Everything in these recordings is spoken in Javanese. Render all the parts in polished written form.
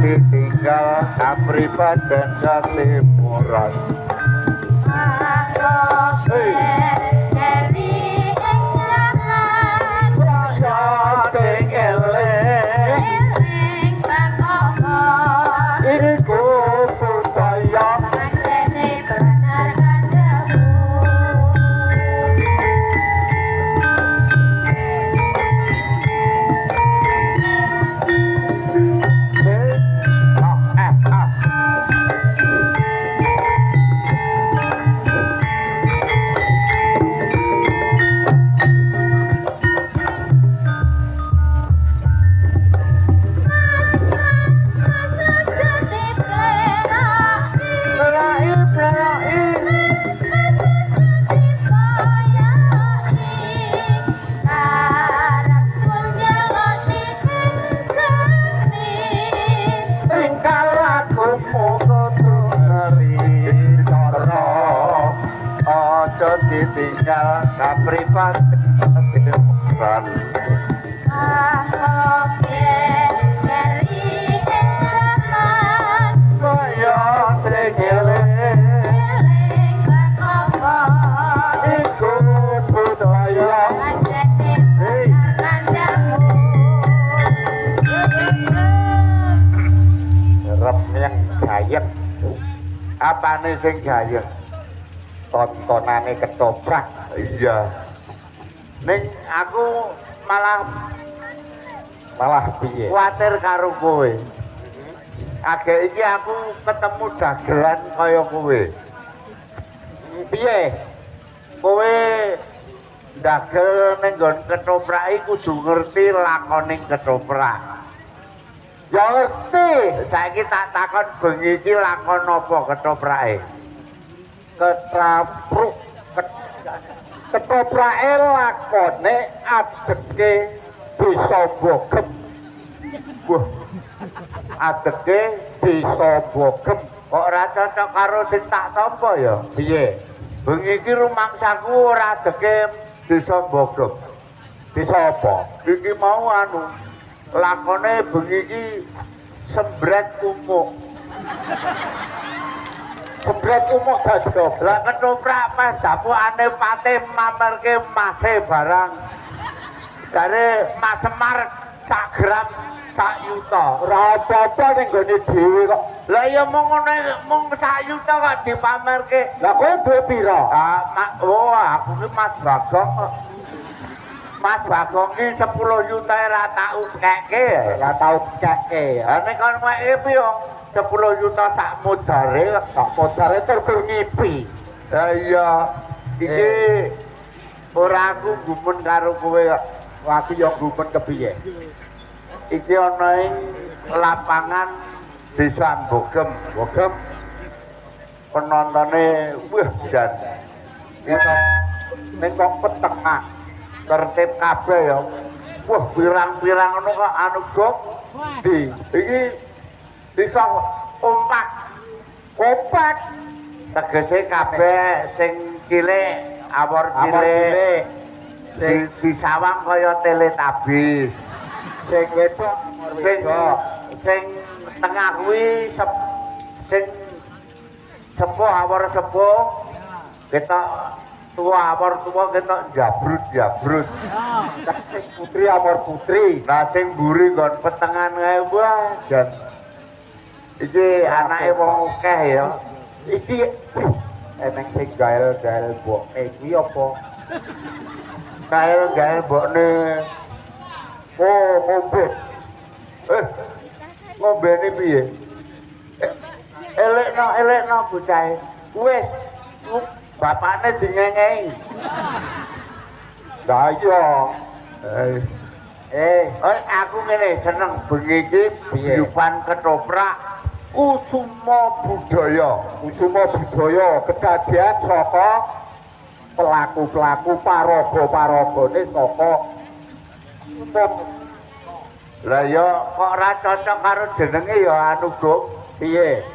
ditinggal kapribaden ketimuran. Ditinggal kapribaden ketimuran. Jayeng. Apane sing jayeng? Tontonane ketoprak. Iya. Ning aku malah piye? Kuwatir karo kowe. Agek iki aku ketemu dagelan kaya kowe. Piye? Kowe dagel ning nggon ketoprak iki kudu ngerti lakoning ketoprak. Ya ngerti. Saiki tak takon bengi iki lakon apa ketoprake? Ketoprake lakone adeke desa Bogem. Wah. Adeke desa Bogem. Kok ora cocok karo sing tak tampa ya? Piye? Bengi iki rumangsaku ora adeke desa Bogem. Desa apa? Iki mau lakone bengi iki sembret umuk. Sembret umuk dadok. Lah ketoprak pas dapukane pate mamerke mase barang. Jare Mas Semar sak gram sak yuta. Ora apa-apa ning gone dhewe kok. Lah ya mung ngene mung sak yuta kok dipamerke. Lah kowe duwe pira? Aku ki Mas Bagong kok. Mas Bagong ki 10 juta ora tak ukeke. Ora tau ukeke. Ha nek kon wae piye? 10 juta sak modare tur ngipi. Ha iya. Iki ora aku gumen karo kowe kok. Aku yo gumen kepiye? Iki ana ing lapangan Desa Bogem. Bogem. Penontone wah jan. Iki ning kok petengah. Tertib kabeh ya. Wah, pirang-pirang ngono kok gok. Iki bisa kompak. Tegese kabeh sing cilik, awor cilik. Sing disawang kaya Teletubbies. Sing wedok sing tengah kuwi sing sepuh awor sepuh. Ketok tua awor tua ketok jabrut. Sing putri awor putri. Lah sing mburi nggon petengan kae wah jan. Iki anake wong akeh ya. Iki eneng sing gael-gael mbokne kuwi apa? Gael-gael mbokne. Oh, ngombe. Ngombene piye? Elekno bocahe. Wis bapakne dingengei. Lah iya. Aku ngene seneng bengi iki guyuban ketoprak Kusuma Budaya. Kusuma Budaya kedadian saka pelaku-pelaku paraga-paragane saka Lah ya kok ora cocok karo jenenge ya Gok. Piye?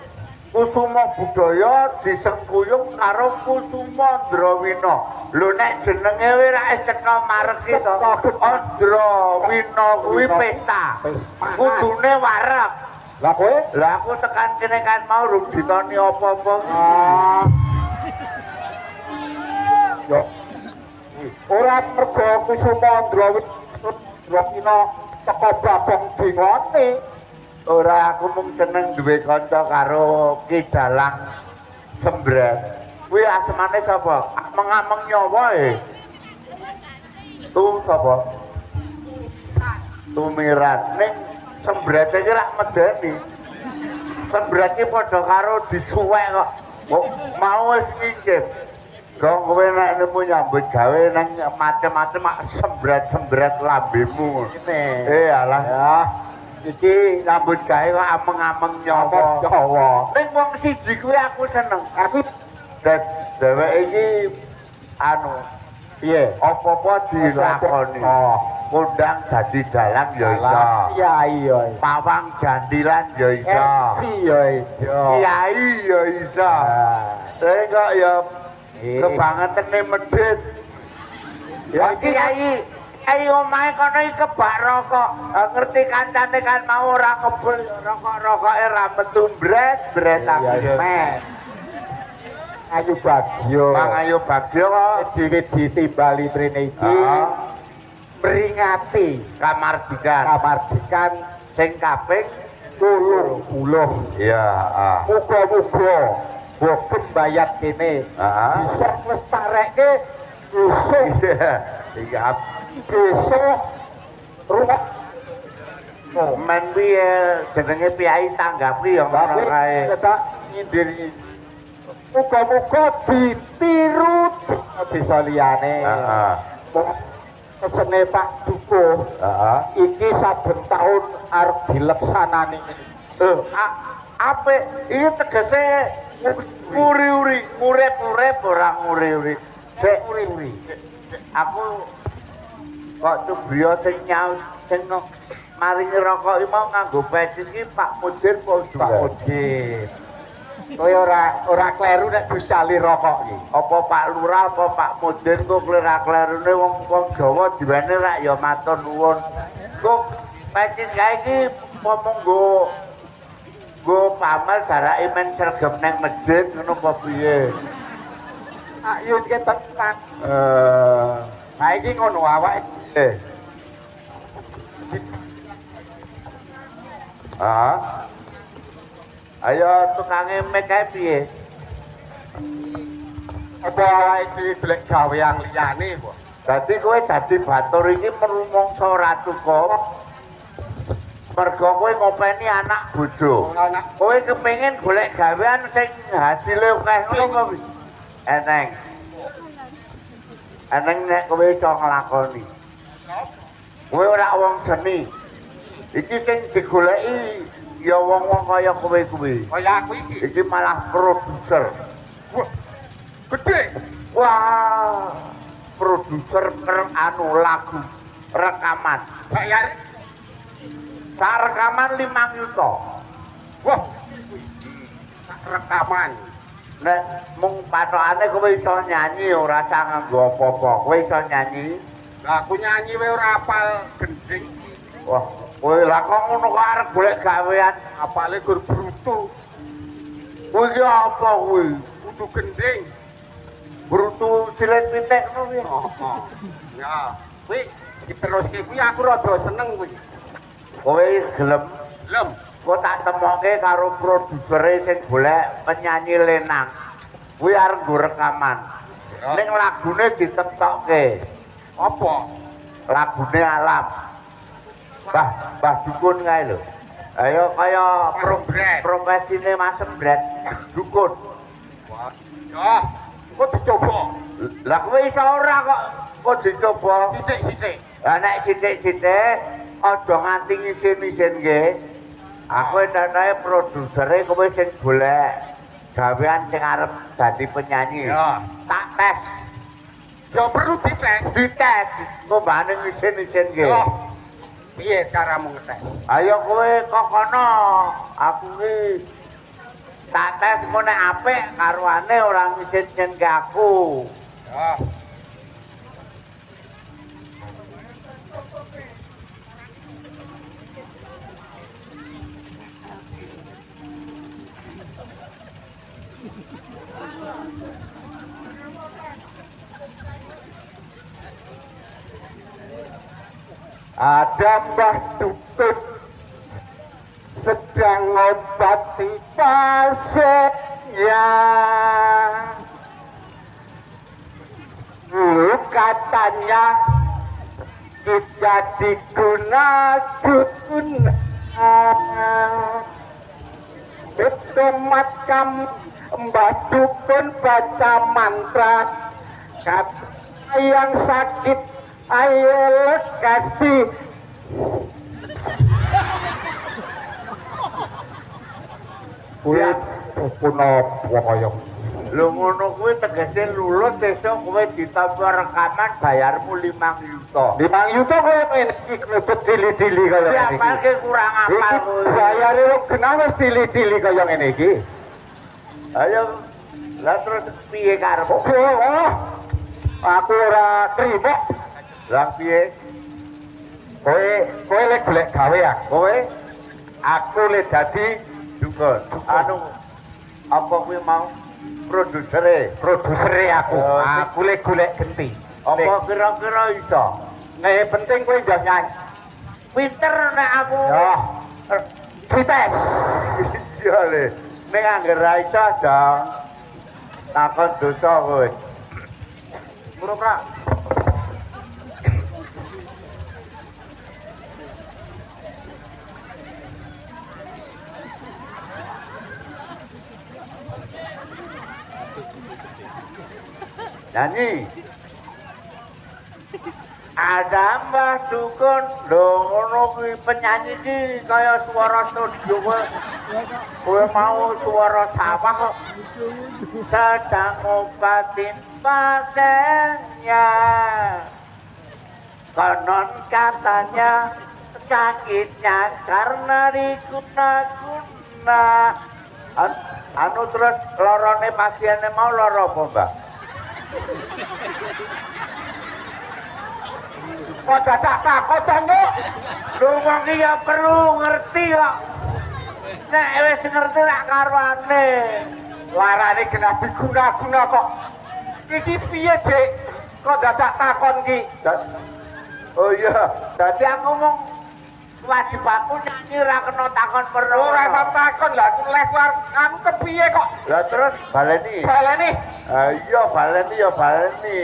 Kusuma Budaya disengkuyung karo Kusuma Ndrawina. Lho nek jenenge wis ra cetha marek iki to. Ndrawina kuwi pesta. Kudune wareg. Lah kowe? Lah aku tekan kene kan mau rung ditoni apa-apa. Ah. Yo. Ora mergo Kusumandra wis Drapina teko babong dingone. Ora aku mung seneng duwe kanca karo Ki Dalang Sembret. Kuwi asmane sapa? Mengameng nyawa Tu sapa? Tumirat ning Sembret iki rak medeni. Sembret iki padha karo disuwek kok. Kok mau wis ngingkip. Kok kowe nek nemu nyambut gawe nang macem-macem sembret-sembret lambemu. Ngene. Alah ya. Iki nyambut gawe kok ameng-ameng nyawa. Ning wong siji kuwi aku seneng. Aku dheweke iki anu piye? Apa-apa dilakoni. Kondang dadi dalang ya iso. Iya. Pawang jandilan ya iso. Iya iso. Kiai ya iso. Terus kok ya kebangetene medhit. Ya kiai kiai omahe kono iki kebak rokok. Ngerti kancane kan mau ora kebul rokok-rokoke ra metu bret tapi Ayu Bagyo. Mang Ayu Bagyo kok dhewe ditimbali mrene iki. Meringati kamardikan sing kaping 30. Iya, Muga-muga boten bayat kene. Bisa nglestarekke besok. Iya. Besok rumah men piye jenenge piyai tanggapi ya ngono kae. Cetak nyindir. Muga-muga ditiru desa liyane. Pesene Pak Dukuh. Iki saben taun arep dileksanani. Apik iki tegese nguri-uri, urip-urip ora nguri-uri. Sik nguri-uri. Aku kok Cubrio sing nyaus sing maringi rokok iki mau nganggo peci iki Pak Mudir apa Pak Mudir. Kowe ora kleru nek dicali rokok iki. Apa Pak Lurah apa Pak Mudir kok kleru-klerune wong Jawa diwene rak ya matur nuwun. Kok peci kae iki pomong go pamer darake men sregep nang masjid ngono apa piye? Ayo iki tekan. Saiki ngono awake. Ayo tukange mek kae piye? Apa awake dhewe golek gawean liyane kok. Dadi kowe dadi batur iki merumangsa ora cukup. Mergo kowe ngopeni anak bojo. Kowe kepengin golek gawean sing hasile akeh ngono kok. Eneng nek kowe iso nglakoni. Kowe ora wong seni. Iki sing digoleki ya wong-wong kaya kowe kuwi. Kaya aku iki. Iki malah produser. Wah. Gede. Wah. Produser anu lagu rekaman. Bayar Sak rekaman 5 juta. Wah. Sak rekaman. Nek mung patokane kowe iso nyanyi ora usah nganggo apa-apa. Kowe iso nyanyi. Lah aku nyanyi wae ora apal gending. Wah, kowe lah kok ngono kok arep golek gawean Apale gur brutu. Kowe iki apa kuwi? Kudu gending. Brutu cilik pitik ngono piye? Ya, kuwi diteruske kuwi aku rada seneng kuwi. Kowe gelem Lem. kok tak temokke karo produsere sing golek penyanyi lenang. Kuwi arep nggo rekaman. Ning lagune ditektokke. Apa? Lagune alam. Mbah Dukun kae lho. Ayo kaya profesine Mas Sembret Dukun. Wah. Ya, kok dicoba. Lah kowe iso ora kok dicoba. Sithik-sithik. Lah nek sithik-sithik aja nganti ngisin-isinke. Aku enake produsere kowe sing golek gawean sing arep dadi penyanyi. Ya. Tak tes. Ya perlu dites. Dites. Ngombane ngisin-isinke. Ya. Piye caramu ngetes? Ayo kowe kok kono. Aku ki tak tes engko nek apik karuane ora ngisin-isinke aku. Ya. Ada Mbah Dukun sedang ngobati pasiennya. Katanya kita diguna-guna. Betematkan Mbah Dukun baca mantra. Kata yang sakit ayo lekas di kuwi dukun apa kaya lho ngono kuwi tegese lulus sesuk kowe ditampa rekaman bayarmu 5 juta. 5 juta kowe ngene iki klebet dili-dili kaya Ya ngene iki. apalke kurang apal kowe. Bayare wong genah wis dili-dili kaya ngene iki. Ayo lah terus piye karepmu? Oh, aku ora trimo. Lah piye? Kowe lek golek gawe ya. Kowe Aku lek dadi dukun. Anu apa kuwi mau produsere aku. Oh, Aku lek golek genti. apa kira-kira iso? Nek penting kowe njas nyanyi. Pinter nek aku. Ya. Dites. Iya le. Nek angger ra iso dong. Takon dosa kowe. Murah. Nyanyi. Ada Mbah Dukun, lho ngono kuwi penyanyi iki kaya swara studio kowe. Kowe mau swara sawah kok. Sedang ngobatin pasiennya. Konon katanya sakitnya karena diguna-guna. Anu terus lorone pasiennya mau loro apa, Mbak? Kok dadak takut tanggo? Lho wong iki ya perlu ngerti kok. Nek wis ngerti lak karwane. Larane genah diguna-guna kok. Iki piye, Dik? Kok dadak takon ki? Oh iya, dadi aku mung wajib aku nyanyi ra kena takon perlu. Ora usah takon lah, aku les war anu kepiye kok? Lah terus baleni. Baleni. Iya baleni ya baleni.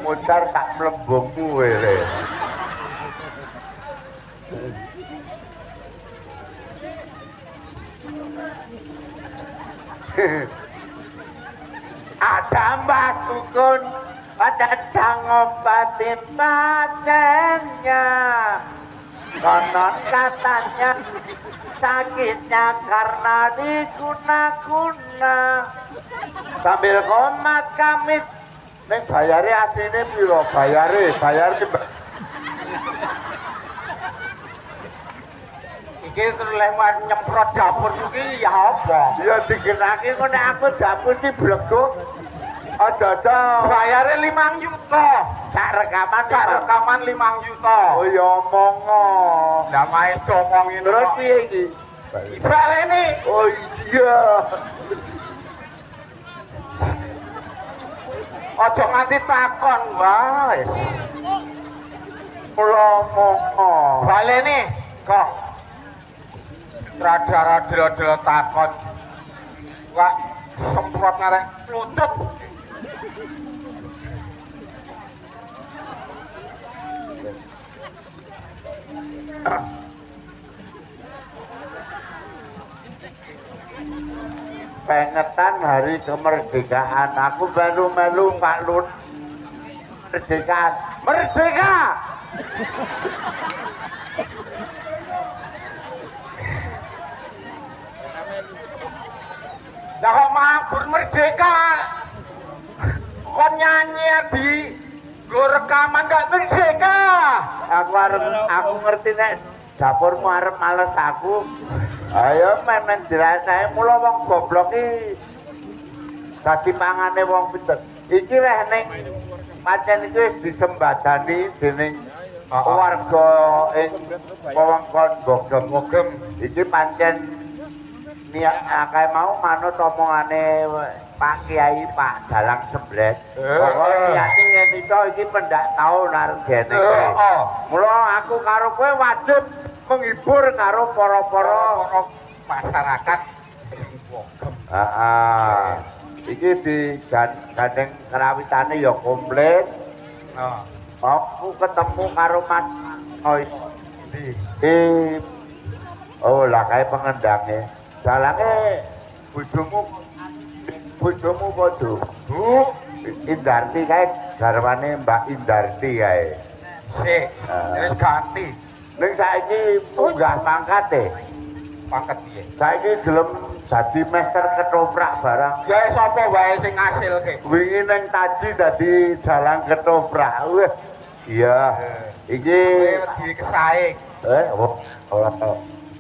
Mutar sak mlembungmu wele. Ada Mbah Dukun sedang ngobatin pasiennya. Konon katanya sakitnya karena diguna-guna. Sambil komat kamit. Neng bayare asline piro? Bayare Iki terus lewat nyemprot dapur iki ya apa? ya digenake kok nek aku dapur iki blegok. Ada Bayare 5 juta. sak rekaman Sak rekaman 5 juta. Oh ya omongo. Lah maes ngomong ini. Terus piye iki? Baleni. Oh iya. Aja nganti takon wae. Mula omongo. Baleni kok. Rada-rada takon. Wah, semprot ngarek lutut. Pengetan hari kemerdekaan. Aku baru melu Pak Lut. Kemerdekaan. Merdeka! Lah kok mabur merdeka? Kok nyanyi di go rekaman gak merdeka? Aku ngerti nek dapurmu arep males aku. Ayo men dirasake mula wong goblok iki dadi pangane wong pinter. Iki weh ning pancen iki wis disembadani dening warga ing wewengkon Bogem. Iki pancen niat akeh mau manut omongane Pak Kiai Pak Dalang Sembret. Pokoke niate yen iso iki pendak taun arep jene. Mula aku karo kowe wajib menghibur karo para-para masyarakat. Heeh. Iki di gandeng kerawitane ya komplit. Aku ketemu karo Mas Oi. Oh lah kae pengendangnya. Dalange bojomu padha. Bu, Indarti kae garwane Mbak Indarti kae. Sik, wis ganti. Ning saiki munggah pangkat Pangkat piye? Saiki gelem dadi master ketoprak barang. Ya sapa wae sing ngasilke. Wingi ning Taji dadi dalang ketoprak. Wah. Iya. Iki wedi kesaing.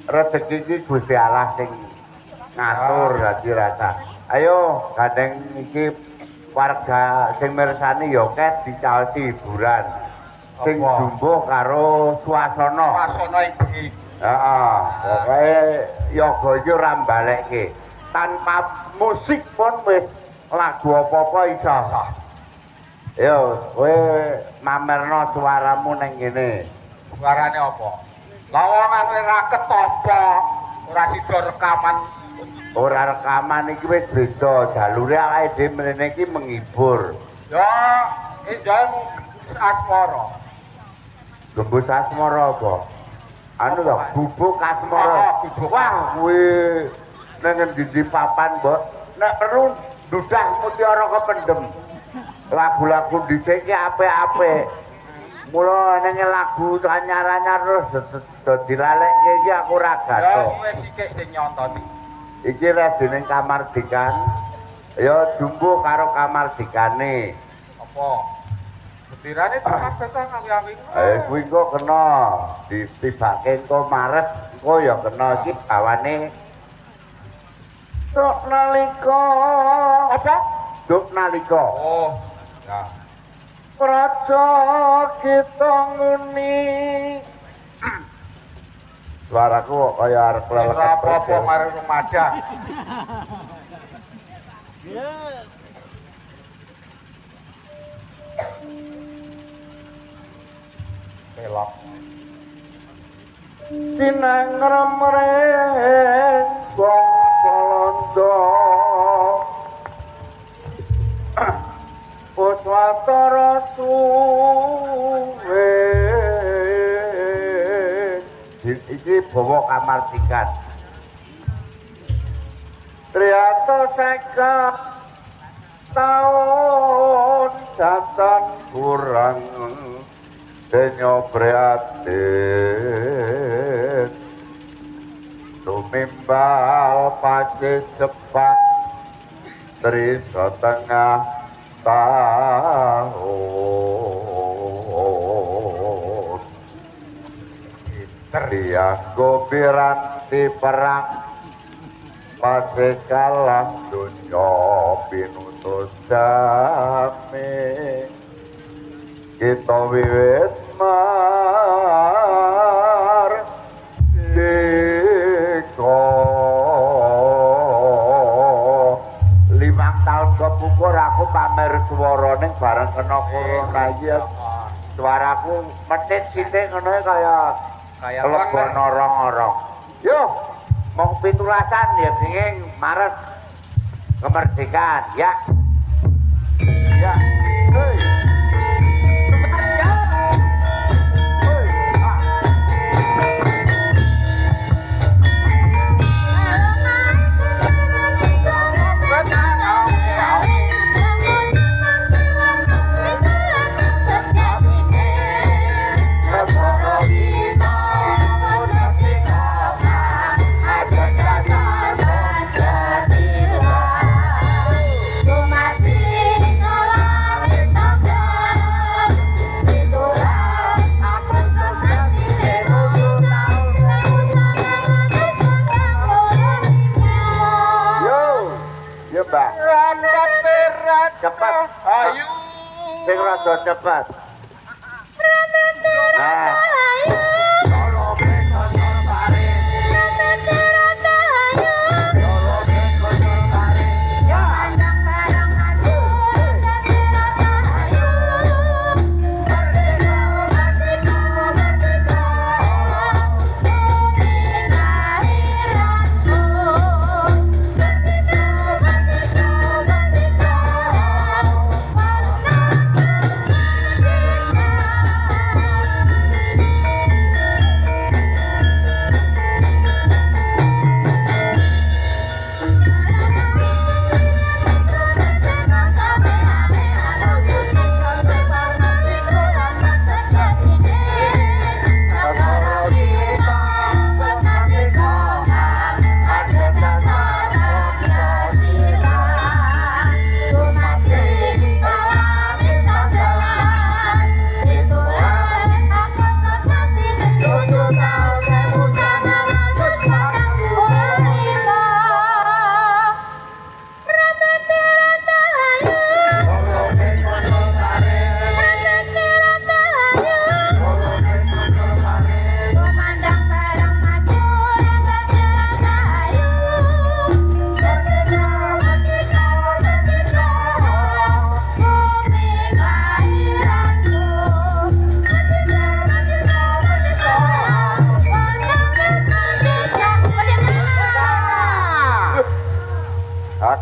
Rezeki iki Gusti Allah sing ngatur dadi rasa. Ayo gandeng iki warga sing mirsani ya kek dicaosi hiburan. Sing jumbuh karo suasana. Suasana iki. Heeh, pokoke yoga iki ora mbalekke. Tanpa musik pun wis lagu apa-apa iso. Yo, kowe mamerno suaramu ning kene. Suarane apa? Lawongan ora ketopo, ora sida rekaman. Ora rekaman iki wis beda, jalure awake dhewe mrene iki menghibur. Ya, enjang asmara. Gembus asmara apa? Anu lho, bubuk asmara. Wah, kuwi nang endi papan, Mbok. Nek perlu ndudah mutiara kependem. Lagu-lagu dhisik iki apik-apik. Mula ning lagu anyar-anyar terus dadi lalekke iki aku ora gato. Ya wis sithik sing nyonton. Iki resine Kamardikan. Ya jumbo karo Kamardikane. Apa? Betirane kabeh ta ngawi-awi. Kuwi kok kena ditibake engko Maret, engko ya kena iki bawane Duk nalika. Apa? Duk nalika. Oh. Ya. Praja kita nguni. Suaraku kok kaya arep lelek. Ora apa-apa mari rumaja. Pelok. Sinang remreng bangsa londo. Puswatara suwe. Iki bawa Kamardikan. Triyato seka taun datan kurang denyo prihatin tumimbal pace sepang tri setengah tahun Trianggo piranti perang pace kalah dunya pinutus damai kita wiwit mardika 5 tahun kepungkur aku pamer swara ning bareng kena corona iki suaraku metit sithik ngono kaya lebon orong-orong yo mong 17-an ya dingin Maret kemerdekaan ya ya hei cepat ayo sing rada cepat nah kalau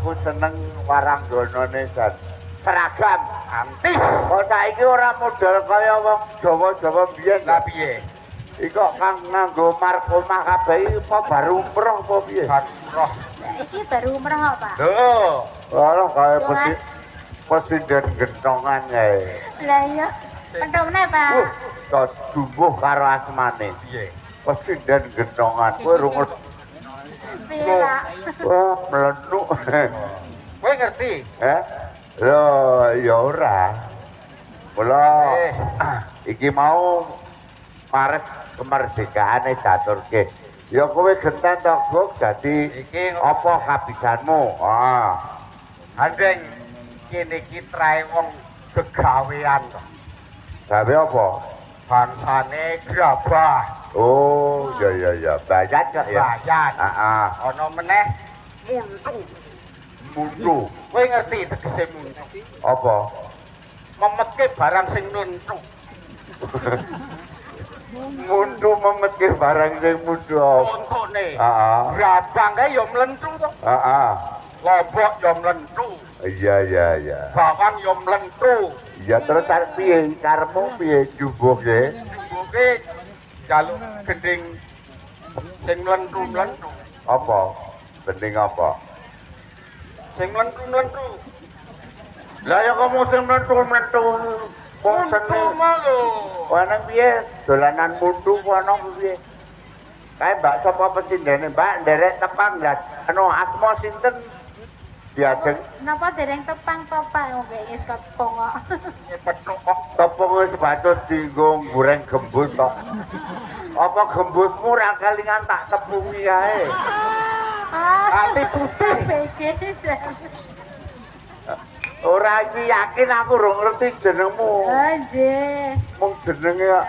aku seneng waranggonane jan seragam antis. kok saiki ora model kaya wong Jawa-Jawa biyen Lah piye? iki kok kang nganggo markomah kabeh apa baru umroh apa piye Roh. Iki baru umroh, Pak. Lho, ora kaya Tuhan. presiden gentongan kae Lah iya. Pendomne, Pak. kok dumbuh karo asmane piye? presiden gentongan kowe rungut Piye, Pak? wah melenuk Kowe ngerti? lho ya ora kula iki mau maret kemerdekaane daturke ya kowe genten to Guk dadi Iki apa kabisanmu Andeng kene iki trae wong gegawean to. gawe apa Bangsane grabah, oh ya bayat kok ya bayan. heeh Ana meneh muntu. mundu Kowe ngerti tegese muntu? apa Memetke barang sing nuntu. mundu memetke barang sing mundu Contone. heeh Grabang kae ya mlentu to. heeh Lobok ya mlentu. iya Bawang ya mlentu. ya terus piye karepmu piye jubuke Buke jaluk gending sing mlentu-mlentu. apa bening apa Sing mlentu-mlentu. lah ya kamu sing mentu wong seni malu. ana piye dolanan mundu ana piye kae mbak sapa pesindene mbak nderek tepang lah anu asma sinten diajeng Napa dereng tepang to, Pak? Wong wis tepung kok. Petuk kok. tepung wis patut dienggo goreng gembus kok apa gembusmu ra kelingan tak tepungi kae Ati putih. BG. ora iki yakin aku ora ngerti jenengmu Oh, nggih. mung jenenge kok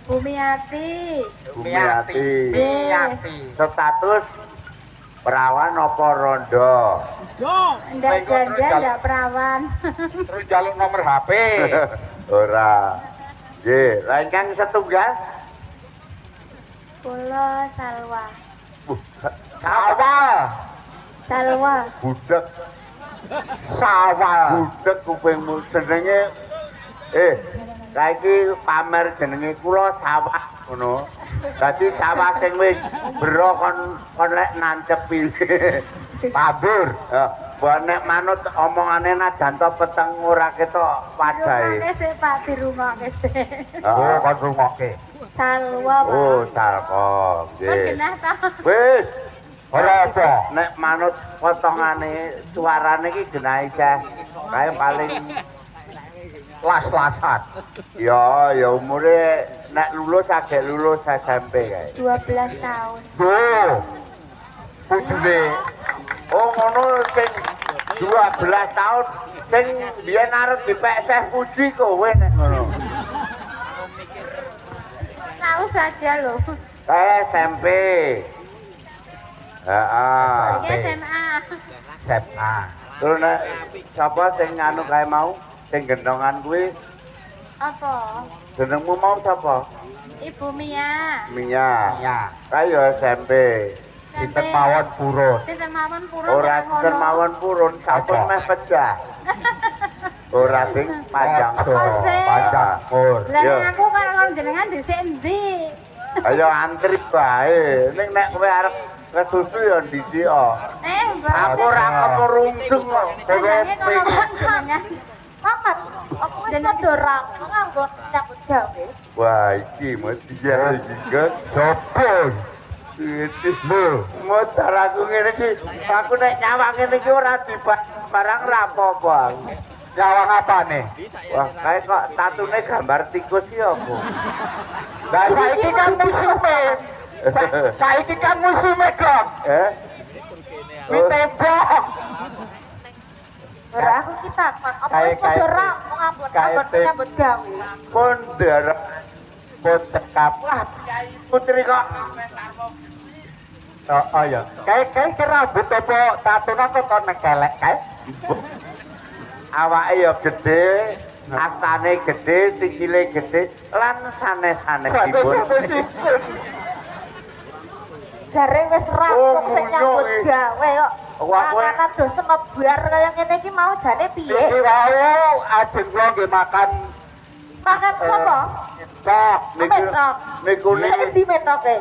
Bumiati. Bumiati Bumiati. status perawan apa rondo Ndak janda, ndak perawan. Terus jaluk nomor HP. ora nggih la ingkang setunggal Kula Salwa. Sawal. Salwa. budek Sawal. budek kupingmu jenenge saiki pamer jenenge kula sawah ngono dadi sawah sing wis bero kon lek nancepi pabur mbok nek manut omongane najan to peteng ora ketok wajahe Dirungokke sik, Pak, dirungokke sik. Oh, kon rungokke. Salwa, Pak. oh salkom Kon nggih genah to. wis Ora apa. nek manut potongane suarane iki genah isih kae paling Las-lasan. ya umure nek lulus agek lulus SMP kae 12 tahun. Duh. Putune. oh ngono sing 12 tahun sing biyen arep dipek puji kowe nek ngono Tahu saja loh. SMP heeh Iki SMA. SMA. terus nek sapa sing anu kae mau sing gendongan kuwi Apa? jenengmu mau sapa Ibu Mia. Mia Ya. kae yo SMP Sinten mawon purun. Sinten mawon purun. ora sinten mawon purun sampun meh pecah ora sing panjang Oh, sing. Panjang mur. Lah Yo. nek aku karo jenengan dhisik endi? ayo antri bae ning nek kowe arep kesusu ya ndisi Mbak. aku ora kepurungsung kok Jenenge kalau jenengan. Papat. Aku wis padha nganggo nyambut gawe. wah iki mesti ya iki kan Sopo? iki lho motor aku ngene iki aku nek nyawang ngene iki ora dibak barang ra apa-apa Nyawang apane? wah kae kok tatune gambar tikus iki apa Lah saiki kan musume. Saiki kan musume, Gong. Ditembak. Ora aku ki takon, apa Kae- wis padha kae- ra ngambut kae- nyambut gawe. pun ndarep Pun cekap. wah putri kok Oh ya. Kae rambut apa tatunan kok kon kelek kae? awake ya gede astane gede sikile gede lan sanes-sanesipun Jare wis Oh, rampung sing munyo, nyambut eh. gawe kok. Makanan do semebar kaya ngene iki mau jane piye? Iki wau ajeng kula nggih makan Makan sapa? tok Niku Endi metoke?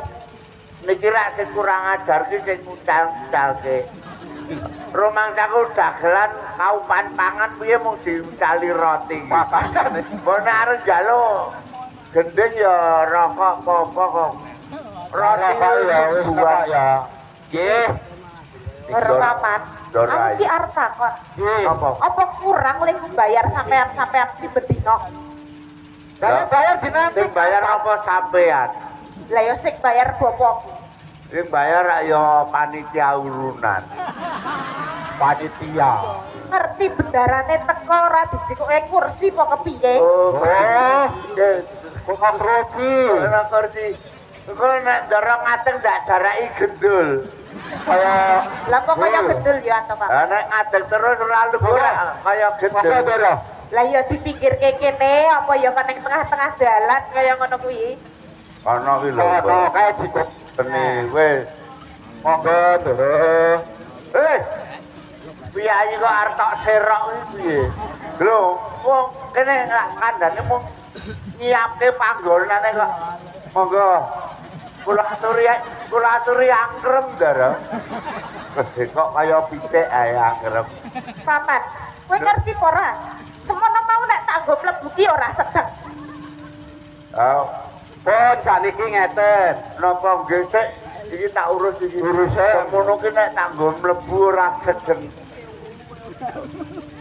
niki rak sing kurang ajar ki sing ngucal-ngucalke. Rumangsaku dagelan kaupan pangan piye mung diucali roti. makane. Mbok nek arep njaluk gending ya rokok apa kok. Roti ya wis buat ya. Nggih. Ora paman. Dora. Aku ki arep takon. Nggih. Apa? Kurang oleh bayar sampean ribet dino? Bayar dinanti. Sing bayar apa sampean? Lah ya sing bayar bapakku. Sing bayar rak ya panitia urunan. Panitia. Ngerti bendarane teko ora dijikoke kursi apa kepiye? Oh, Kok roki. ora kursi. Kok nek dorong ngateng ndak jaraki gendul. Kaya Lah kok kaya gendul ya to, Pak? Lah nek ngadeg terus ora lugu kaya gendul. Kaya Lah ya dipikirke kene apa ya kan ning tengah-tengah dalan kaya ngono kuwi. Ana ki lho. kayak jikut. Teni wis. Monggo ndoro. Piyayi kok arep tok serok iki piye? Lho, wong kene kandhane mung nyiapke panggonane kok. Monggo. Kula aturi angkrem, Ndara. Kok kaya pitik ae angkrem. Paman, kowe ngerti apa ora? Semono mau nek tak nggo mlebu ki ora sedeng. Oh, Oh, saniki ngeten. napa nggih sik iki tak urus iki. Urusan. Ngono ki nek tak nggo mlebu ora sedeng.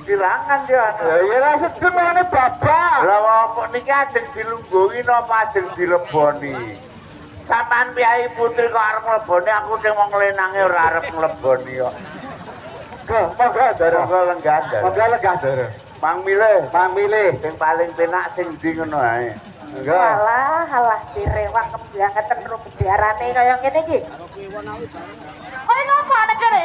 Kirangan ya. Ya ra sedeng ngene babak. Lah apa niki ajeng dilungguhi napa ajeng dileboni? Sampeyan piyai putri kok arep mleboni aku sing wong lenange ora arep mleboni kok. Monggo ndoro. Monggo lenggah. Monggo lenggah ndoro. Pangmilih sing paling penak sing ndi ngono ae. Monggo. Alah direwak kebangetan ro bedarane kaya ngene iki. Kowe ngopo ana kene?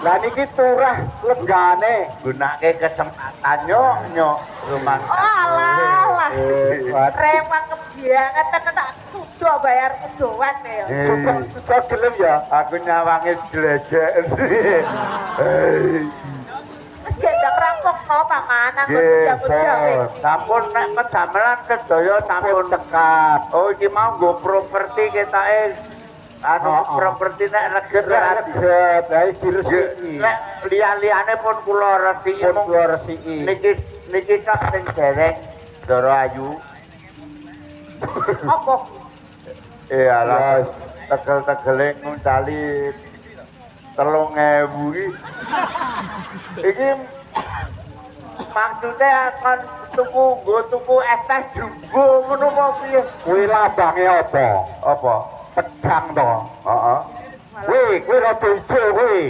Lah niki turah lenggane. Gunake kesempatan nyok rumah. Alah. Hebat. Rewak kebangetan tak sudo bayar kedowan ya. Sudah gelem ya. Aku nyawangi glejek. Wis gendang rampok to paman aku Nggih, jago-jago. sampun nek pedamelan sedaya sampun Tekat. Oh, iki mau nggo properti ketake anu properti nek reget ati. Reget, lah iki resiki. Nek liya-liyane pun kula resiki Pun mung kula resiki. niki tok sing dereng Ndara Ayu. Apa? Alah tegel-tegele nguncali 3.000 iki maksudnya akan tuku es teh jumbo ngono apa piye? Kuwi lambange apa? Apa? Pedang to. Heeh. Kuwi rada ijo kuwi.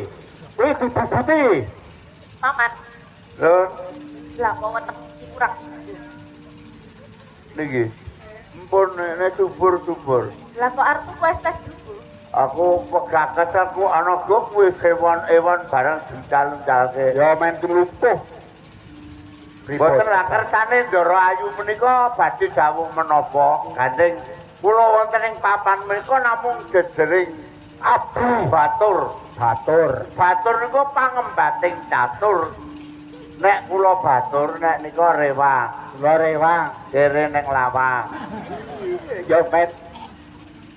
Kuwi dibubuti. Paman, Lho lah kok wetek iki kurang. niki. Mpun nek subur-subur. Lah kok arep tuku es teh jumbo? Aku pegaket aku ana go kuwi hewan-hewan barang dical-calke. Ya men lumpuh. Boten lah kersane Ndara Ayu menika badhe dawuh menapa gandeng kula wonten ing papan menika namung jejering abdi batur. Batur niku pangembating catur. Nek kula batur nek nika rewang. Kula rewang. Kere ning lawang. Ya men.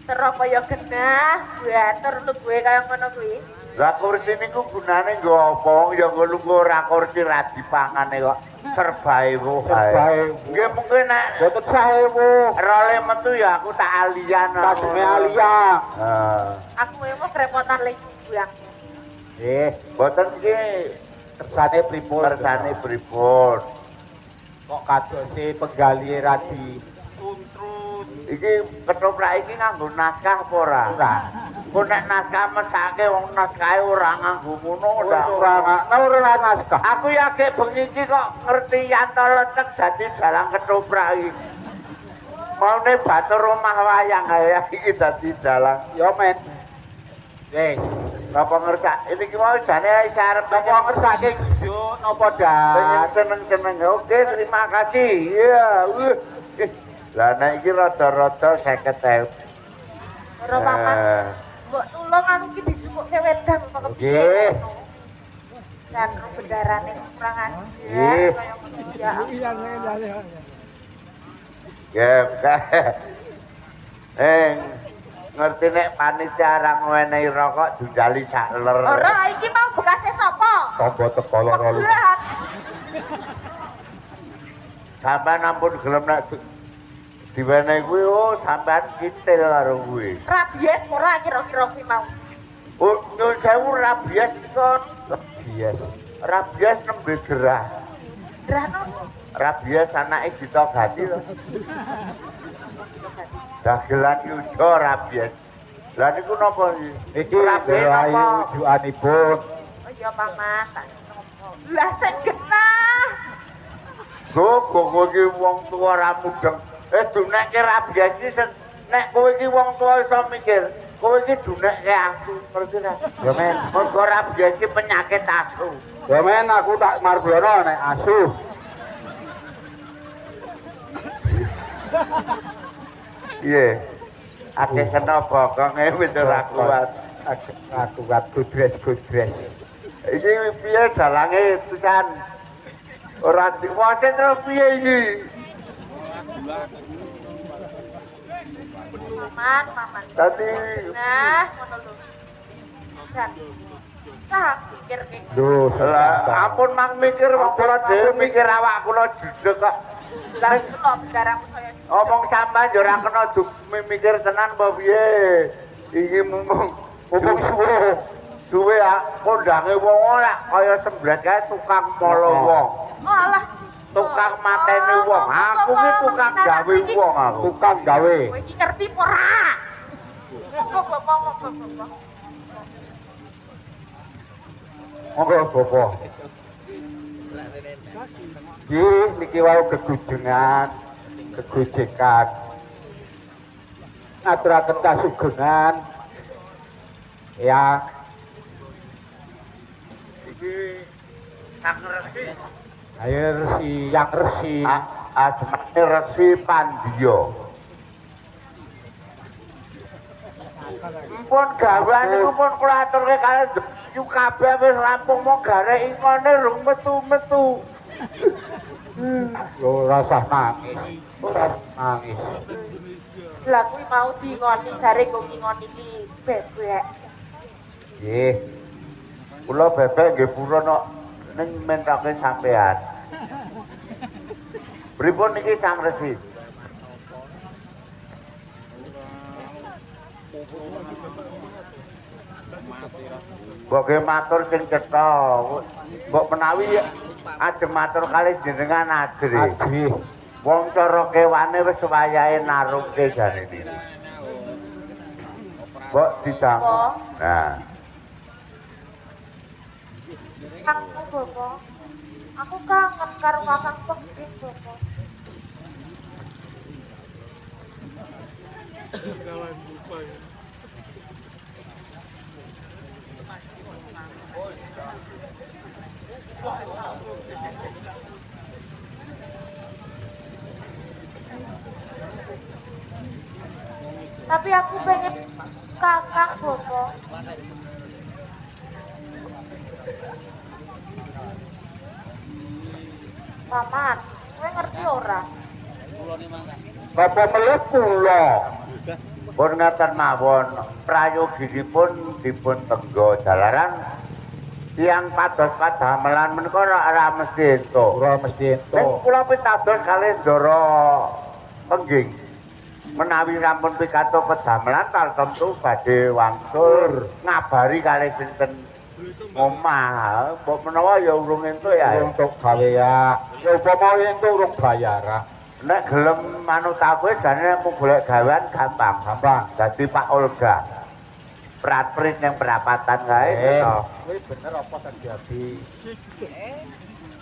Terus kaya genah, batur lu gue kaya ngono kuwi. Lah kursi niku gunane nggo apa? Wong ya nggo lungguh ora kursi ra dipangane kok. Serbae wae. Serbae. Nggih mungkin nek Boten saewu. role metu ya aku tak alian. Kajenge alian. Aku wis repotan le buang. Boten iki Kersane pripun? kersane pripun? Kok kadose penggali radi Iki ketoprak iki nganggo naskah apa ora? ora. Kok nek naskah mesake wong naskahe ora nganggo ngono ndak Ora naskah. Aku ya gek bengi iki kok ngerti yanto lecek dadi dalang ketoprak iki. Maune batur rumah wayang ae iki dadi dalang. Ya men. Wis, Napa ngerti? Ini ki mau jane wis arep napa ngersake gujuk napa dak? seneng-seneng. Oke, terima kasih. Iya. Lah nek iki rada-rada 50.000. Ora paman. mbok tulung aku ki dicukuke wedang kok. Nggih. Dan bendarane kurang ajar Nggih. kaya ngono ya. Ya, ngerti nek panitia ora ngwenehi rokok dijali sak ler. Ora iki mau bekase sapa? Tombo teko loro lu. Berat. Sampeyan ampun gelem nek diwenehi kuwi sampeyan kitil karo kuwi. Rabies ora kira-kira kuwi mau. Oh, nyun sewu rabies iso rabies. Rabies nembe gerah. Drano Rabies anake ditogati lho. Dagelan yuda rabies. Lah niku napa iki? Iki rabies napa rujukanipun? oh iya paman tak ngopo. Lah sing genah. Kowe iki wong tuwa ra mudeng. Dunekke rabies iki nek kowe iki wong tuwa iso mikir, kowe iki dunekke asu, ngerti ra? Ya men, mergo rabies iki penyakit asu. Ya men aku tak marblono nek asu. Iya, akeh kena bokonge wis ora kuat. Aku kuat gudres. Iki piye dalange pisan? Ora diwaca terus piye iki? Paman. Tadi Nah, ngono lho. Dan sah pikir ki. lho, ampun mang mikir wong kula dhewe mikir awak kula judeg kok. Lah kula bendaramu saya. Omong sampean yo ora kena mikir tenan apa piye. Iki mumpung suwe kondange wong ora kaya sembret kae tukang molo wong. Oh alah. Tukang mateni wong. Aku ki tukang gawe wong aku. Tukang gawe. Kowe iki ngerti apa ora? Monggo Bapak. Niki wau kegujengan, kegojekan. Aturaken kasugengan. Ya. Iki sang resi. Ayo resi, yang resi. Ajemane resi Pandiya. Pun gawean niku pun kula aturke kalih yu kabeh wis rampung mong garek ingone rung metu-metu. Yo rasah nangis. Ora nangis. Lah kuwi mau dingoni jare kok ngingoni iki bebek. Nggih. Kula bebek nggih purun kok ning mentoke sampean. Pripun niki Sang Resi? Mbok matur sing cetha. Mbok menawi ajeng matur kalih jenengan ajri. Wong cara kewane wis wayahe narungke jane iki. Mbok didang. Nah. Kakangku Bapak. Aku kangen karo kakang Pekik Bapak. Tapi aku pengen kakak Bapak. Paman, kowe ngerti ora? Bapak melih kula. Pun ngaten mawon, prayoginipun dipun tenggo jalaran tiyang pados padamelan menika ora mesti entuk. Ora mesti entuk. Nek kula pitados kalih Ndara Pengging. Menawi sampun pikantuk padamelan tartemtu badhe wangsul ngabari kalih sinten omah. Mbok menawa ya urung entuk ya. Untuk gawe ya. Ya upama entuk urung bayar. Nek gelem manut aku jane mung golek gawean gampang. Dadi Pak Olga. Prat-prit yang perapatan kae. Kuwi bener apa terjadi?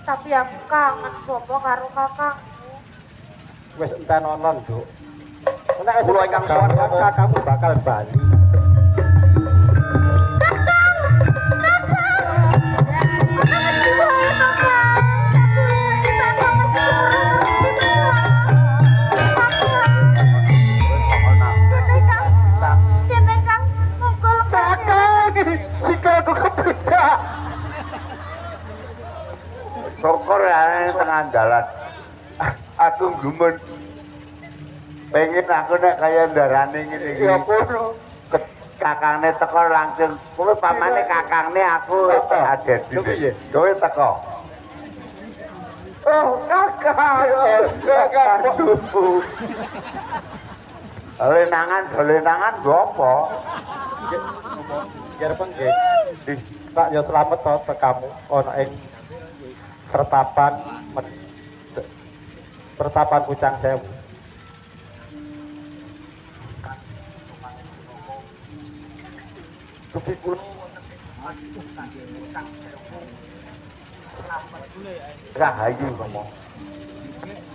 Tapi aku kangen Bapak karo kakangku. Wis enten ana, Nduk. Nek kula ingkang sowan kakangmu bakal bali. gumen. Pengen aku nek kaya ndarane ngene iki. Ya kono. Kakangnya teko langsung. Kowe pamane kakangnya aku ada di sini. Kowe teko. Oh, kakak. Dolenangan gopo. Biar penggih. Tak ya selamat to tekamu ana ing pertapan Pucang Sewu. Tuki kula Rahayu ngomong.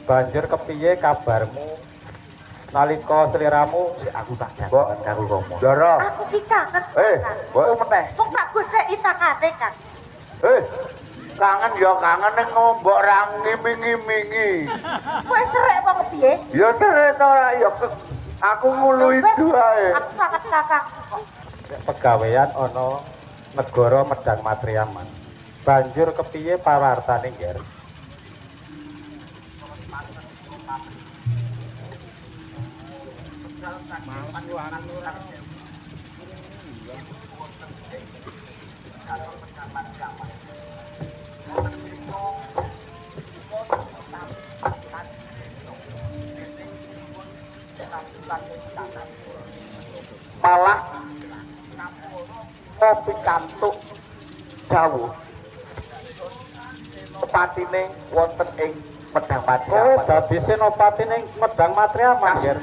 banjur kepiye kabarmu nalika sliramu aku tak jangan karo Rama. Ndara. Aku ki kangen. Kok meneh? Wong tak goceki tangane, Kang. Kangen ya kangen ning ngombok ra ngiming-ngimingi. Kowe serek apa kepiye? Ya terus ora ya aku ngului duae. Aku sangat Kakang. Pegawean ana negara Medang Matriaman. Banjur kepiye pawartane, Nger? Malah kopi kantuk dawuh Senopatine wonten ing Medang Matriaman. Oh, dadi senopatine Medang Matriaman, Nger.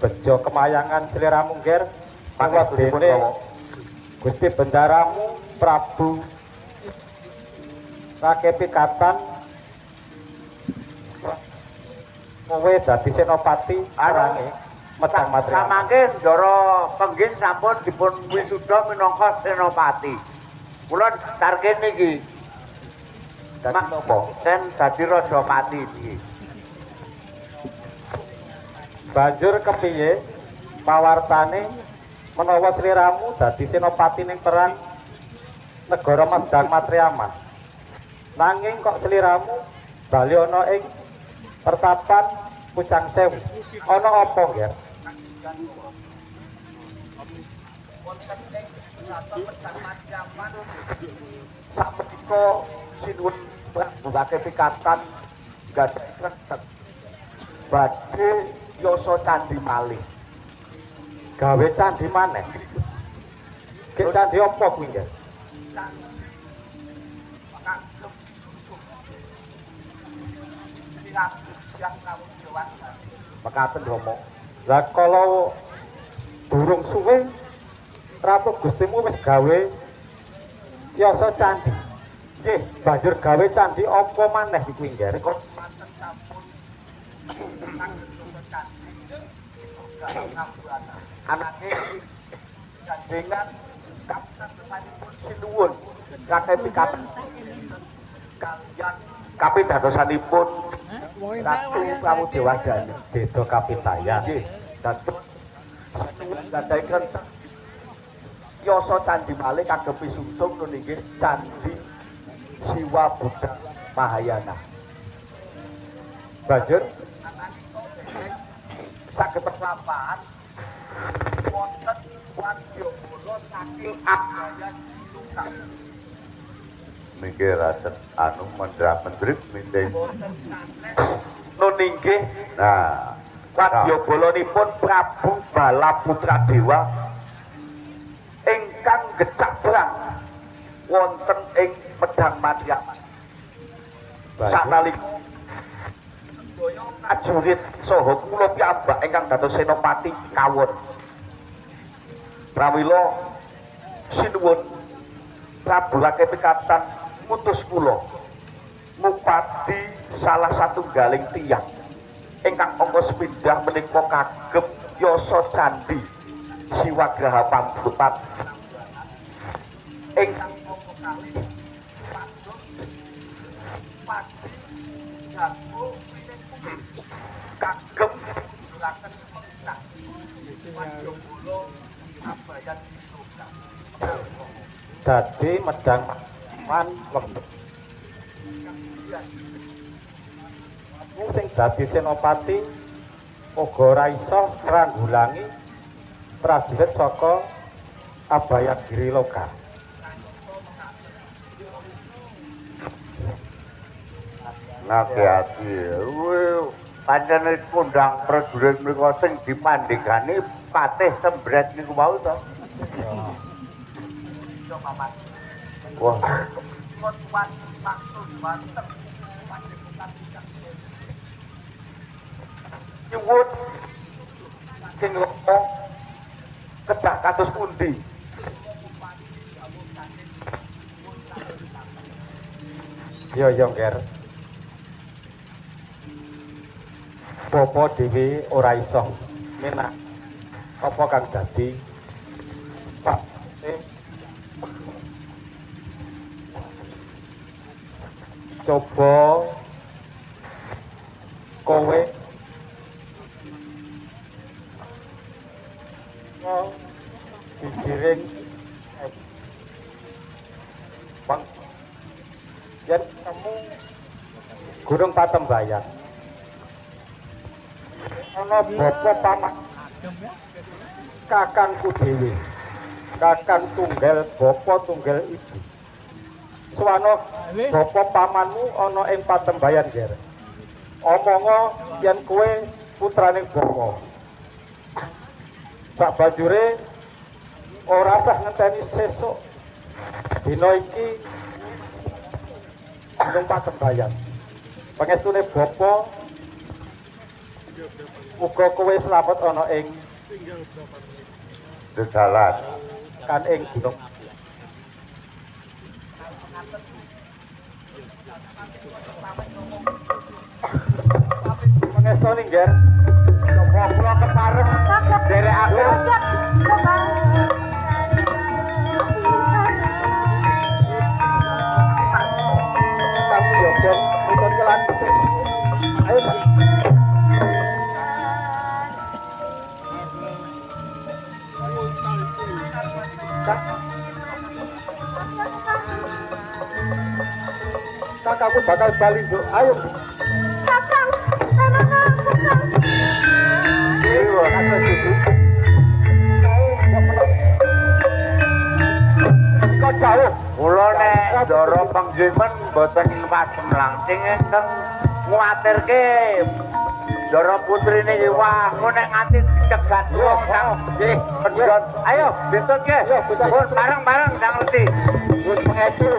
Bejo kemayangan sliramu, Nger. Pangestunipun Gusti Bendaramu Prabu Rakepikatan kowe dadi senopati arange Medang Matriaman. Samangke ndara penggih sampun dipun wisuda minangka senopati. Kula target niki. Dadi napa? Ten dadi Rajapati iki. Banjur kepiye pawartane menawa sliramu dadi senopati ning perang negara Medang Matriaman. Nanging kok sliramu bali ana ing pertapan Pucang Sewu. Ana apa, Nger? Sapunika sinuwun Prabu Rakepikatan gadhah krentek badhe yasa candhi malih. Gawe candhi maneh. Ki candhi apa kuwi, Nger? Mekaten Rama. Lah kalau durung suwe Ratu Gustimu wis gawe yasa candhi. Nggih, banjur gawe candhi apa maneh iki, Nger? Anake dengan kapitan besanipun sinuwun Rakepikatan kaliyan kapitadosanipun Ratu Pramodewardhani. Beda kapitayan. Nggih, dados sinuwun gadhahi krentek yasa candhi malih kagem pisungsung nggih candhi Siwa Buddha Mahayana. Banjur saged perlampahan wonten wadyabala saking Agrayan Luka. Niki raten anu mendra-mendrit minten. nun inggih Nah, wadyabalanipun Prabu Balaputra Dewa ingkang gecak perang wonten ing Medang Matriaman. Sanalika prajurit saha kula piyambak ingkang dados senopati kawon. Pramila sinuwun Prabu Rakepikatan ngutus kula ngupadi salah satunggaling tiyang ingkang angka sepindhah menika kagem yasa candhi Siwagraha Pambupat ingkang angka kalih padi jago kagem nulaken pengsak wadyabala Abayan Luka. Dadi Medang man wektu sing dadi senopati uga ora iso ngranggulangi prajurit saka Abayagiri Loka. Naki-hati, pancen kondang prajurit mriku sing dipandhegani Patih Sembret niku wau to. Wah. Nyuwun sing Loka kedah kados pundi? Yo Nger. Bapa dhewe ora iso menak apa kang dadi Pak coba kowe digiring Bang yen kamu Gunung Patembayan ana bapa pamak kakangku dhewe kakang tunggal bapa tunggal ibu suwana bapa pamanmu ana ing Patembayan Ger omongo yen kowe putraning bapa sak banjure ora sah ngenteni sesuk dina iki Gunung Patembayan pangestune bapa uga kowe slamet ana ing Dedalan kan ing gunung pangestune Nger coba kula kepareng derekake kamu yo ben ikut kelan sing ayo Pak Kakakku bakal bali, Bu. Ayo. Kakang, Iya, kata Ibu. Kok jauh? kula nek ndara panggiman mboten wasem langsing ingkang nguwatirke Ndara putri niki wah nek nganti dicegat wong nggih pendhon ayo ditutke bareng-bareng nang ngerti Gus pengestu.